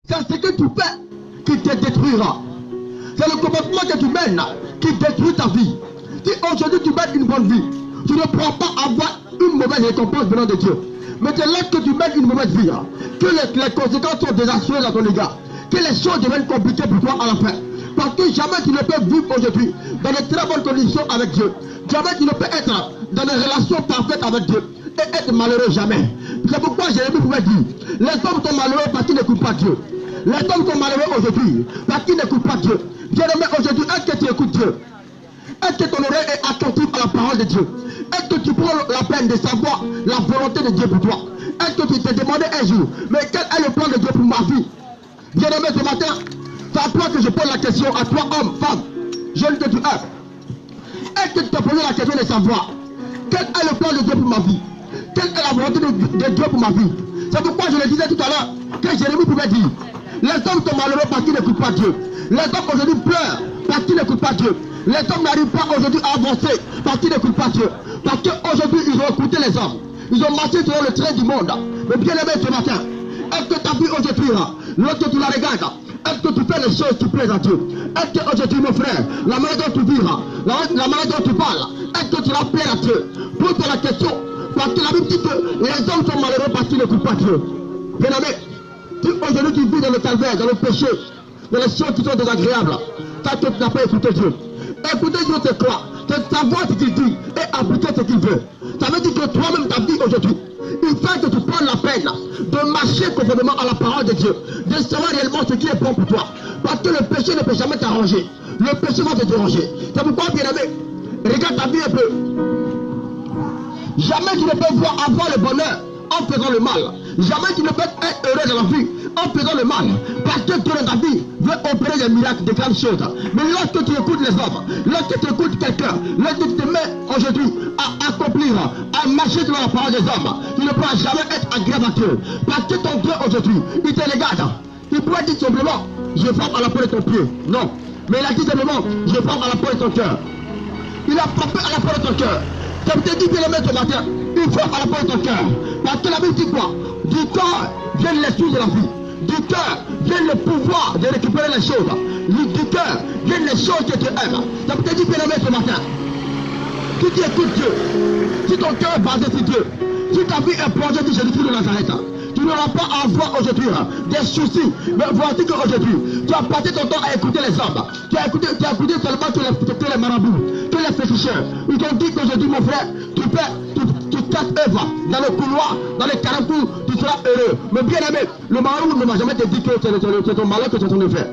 C'est ce que tu fais qui te détruira. C'est le comportement que tu mènes qui détruit ta vie. Si aujourd'hui tu mènes une bonne vie, tu ne pourras pas avoir une mauvaise récompense venant de Dieu. Mais c'est lorsque tu mènes une mauvaise vie, que les conséquences sont désastreuses à ton égard, que les choses deviennent compliquées pour toi à la fin. Parce que jamais tu ne peux vivre aujourd'hui dans de très bonnes conditions avec Dieu. Jamais tu ne peux être dans des relations parfaites avec Dieu et être malheureux jamais. C'est pourquoi Jérémie pouvait dire, les hommes sont malheureux parce qu'ils n'écoutent pas Dieu. Les hommes sont malheureux aujourd'hui parce qu'ils n'écoutent pas Dieu. Bien-aimé, aujourd'hui, est-ce que tu écoutes Dieu? Est-ce que ton oreille est attentive à la parole de Dieu? Est-ce que tu prends la peine de savoir la volonté de Dieu pour toi? Est-ce que tu t'es demandé un jour, mais quel est le plan de Dieu pour ma vie? Bien-aimé, ce matin, c'est à toi que je pose la question, à toi, homme, femme, jeune que tu es. Est-ce que tu t'es posé la question de savoir quel est le plan de Dieu pour ma vie? Quelle est la volonté de Dieu pour ma vie? C'est pourquoi je le disais tout à l'heure, que Jérémie pouvait dire, les hommes sont malheureux parce qu'ils n'écoutent pas Dieu. Les hommes aujourd'hui pleurent parce qu'ils n'écoutent pas Dieu. Les hommes n'arrivent pas aujourd'hui à avancer parce qu'ils n'écoutent pas Dieu. Parce qu'aujourd'hui, ils ont écouté les hommes. Ils ont marché sur le train du monde. Mais bien aimé ce matin, est-ce que ta vie aujourd'hui, lorsque tu la regardes, est-ce que tu fais les choses qui plaisent à Dieu? Est-ce qu'aujourd'hui, mon frère, la manière dont tu vis, la manière dont tu parles, est-ce que tu la plais à Dieu? Pose-toi la question. Parce que la Bible dit que les hommes sont malheureux parce qu'ils n'écoutent pas Dieu. Bien aimé, si aujourd'hui tu vis dans le calvaire, dans le péché, dans les choses qui sont désagréables, parce que tu n'as pas écouté Dieu. Écouter Dieu, c'est quoi? C'est savoir ce qu'il dit et appliquer ce qu'il veut. Ça veut dire que toi-même, ta vie aujourd'hui, il faut que tu prennes la peine de marcher conformément à la parole de Dieu, de savoir réellement ce qui est bon pour toi. Parce que le péché ne peut jamais t'arranger. Le péché va te déranger. C'est pourquoi, bien aimé, regarde ta vie un peu. Jamais tu ne peux avoir le bonheur en faisant le mal. Jamais tu ne peux être heureux dans la vie en faisant le mal. Parce que Dieu dans ta vie veut opérer des miracles, des grandes choses. Mais lorsque tu écoutes les hommes, lorsque tu écoutes quelqu'un, lorsque tu te mets aujourd'hui à accomplir, à marcher dans la parole des hommes, tu ne pourras jamais être agréable à Dieu. Parce que ton Dieu aujourd'hui, il te regarde. Il pourrait dire simplement, je frappe à la porte de ton pied. Non. Mais il a dit simplement, je frappe à la porte de ton cœur. Il a frappé à la porte de ton cœur. Ça te dit bien aimé ce matin, il frappe à la porte de ton cœur. Parce que la Bible dit quoi? Du cœur viennent les sources de la vie. Du cœur viennent le pouvoir de récupérer les choses. Du cœur viennent les choses que tu aimes. Ça te dit bien aimé ce matin. Si tu écoutes Dieu, si ton cœur est basé sur Dieu, si ta vie est plongée sur Jésus-Christ de Nazareth, tu n'auras pas à avoir aujourd'hui des soucis. Mais voici qu'aujourd'hui, tu as passé ton temps à écouter les hommes. Tu as écouté seulement que les marabouts, que les féticheurs. Ils t'ont dit qu'aujourd'hui, mon frère, tu casses œuvre dans le couloir, dans les carrefours, tu seras heureux. Mais bien aimé, le marabout ne m'a jamais dit que c'est ton malheur que tu es en train de faire.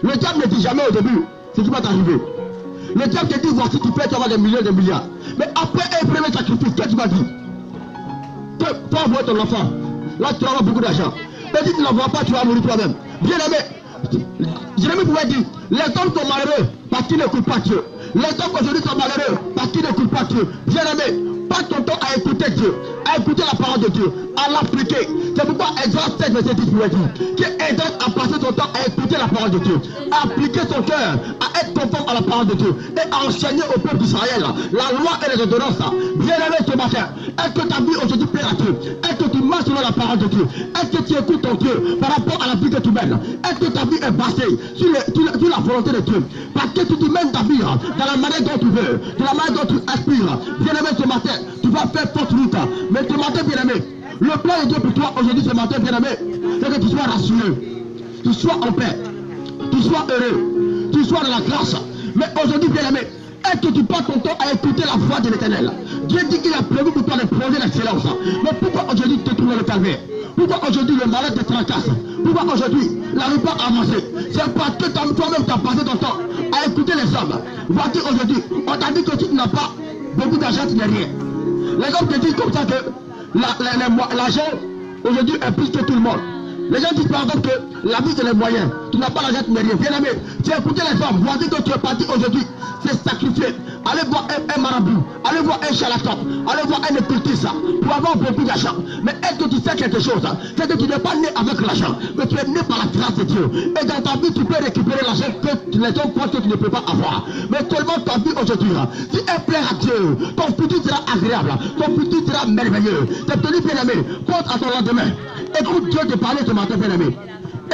Le diable ne dit jamais au début ce qui va t'arriver. Le diable te dit, voici, tu peux avoir des millions, des milliards. Mais après un premier sacrifice, qu'est-ce que tu vas dire? Que toi, envoyer ton enfant, là tu vas avoir beaucoup d'argent. Mais si tu ne l'envoies pas, tu vas mourir toi-même. Bien aimé, Jérémie pouvait dire, les hommes sont malheureux parce qu'ils n'écoutent pas Dieu. Les hommes aujourd'hui sont malheureux parce qu'ils n'écoutent pas Dieu. Bien aimé, passe ton temps à écouter Dieu, à écouter la parole de Dieu, à l'appliquer. C'est pourquoi Exode 7, verset 10 pouvait dire qu'Exode a passé son temps à écouter la parole de Dieu, à appliquer son cœur, à être conforme à la parole de Dieu et à enseigner au peuple d'Israël la loi et les ordonnances. Bien aimé ce matin, est-ce que ta vie aujourd'hui plaît à Dieu? Est-ce que tu marches selon la parole de Dieu? Est-ce que tu écoutes ton Dieu par rapport à la vie que tu mènes? Est-ce que ta vie est basée sur la volonté de Dieu? Parce que si tu mènes ta vie dans la manière dont tu veux, de la manière dont tu aspires, bien aimé ce matin, tu vas faire forte route. Mais ce matin, bien aimé, le plan de Dieu pour toi aujourd'hui, ce matin, bien aimé, c'est que tu sois rassuré, tu sois en paix, tu sois heureux, tu sois dans la grâce. Mais aujourd'hui, bien aimé, est-ce que tu passes ton temps à écouter la voix de l'Éternel? Dieu dit qu'il a prévu pour toi des projets d'excellence. Mais pourquoi aujourd'hui tu te trouves dans le calvaire? Pourquoi aujourd'hui le malade te tracasse? Pourquoi aujourd'hui n'arrive pas à avancer? C'est parce que toi-même tu as passé ton temps à écouter les hommes. Voici aujourd'hui, on t'a dit que si tu n'as pas beaucoup d'argent, tu n'es rien. Les hommes te disent comme ça que l'argent aujourd'hui est plus que tout le monde. Les gens disent par exemple que la vie c'est les moyens. Tu n'as pas l'argent, tu n'es rien. Bien aimé, tu as écouté les hommes. Voici que tu es parti aujourd'hui. C'est sacrifié. Allez voir un marabout, allez voir un charlatan, allez voir un occultiste pour avoir beaucoup d'argent. Mais est-ce que tu sais quelque chose? C'est que tu n'es pas né avec l'argent, mais tu es né par la grâce de Dieu. Et dans ta vie, tu peux récupérer l'argent que les gens pensent que tu ne peux pas avoir. Mais seulement ta vie aujourd'hui, si elle plaît à Dieu, ton futur sera agréable, ton futur sera merveilleux. C'est tenu bien aimé, compte à ton lendemain Écoute Dieu te parler ce matin, bien-aimé.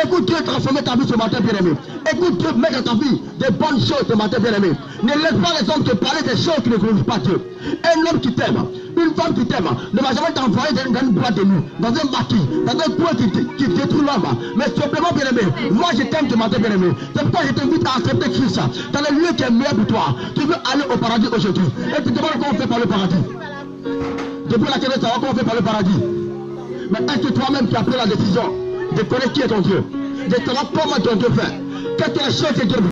Écoute Dieu transformer ta vie ce matin, bien-aimé. Écoute Dieu mettre dans ta vie des bonnes choses ce matin, bien-aimé. Ne laisse pas les hommes te parler des choses qui ne glorifient pas Dieu. Un homme qui t'aime, une femme qui t'aime, ne va jamais t'envoyer dans une boîte de nuit, dans un maquis, dans un coin qui détruit l'homme. Mais simplement, bien-aimé, moi je t'aime ce matin, bien-aimé. C'est pourquoi je t'invite à accepter Christ dans le lieu qui est meilleur pour toi. Tu veux aller au paradis aujourd'hui. Et tu te demandes comment on fait par le paradis. Depuis la question de savoir comment on fait par le paradis. Mais est-ce que toi-même tu as pris la décision de connaître qui est ton Dieu, de savoir comment ton Dieu fait, quelles sont les choses que Dieu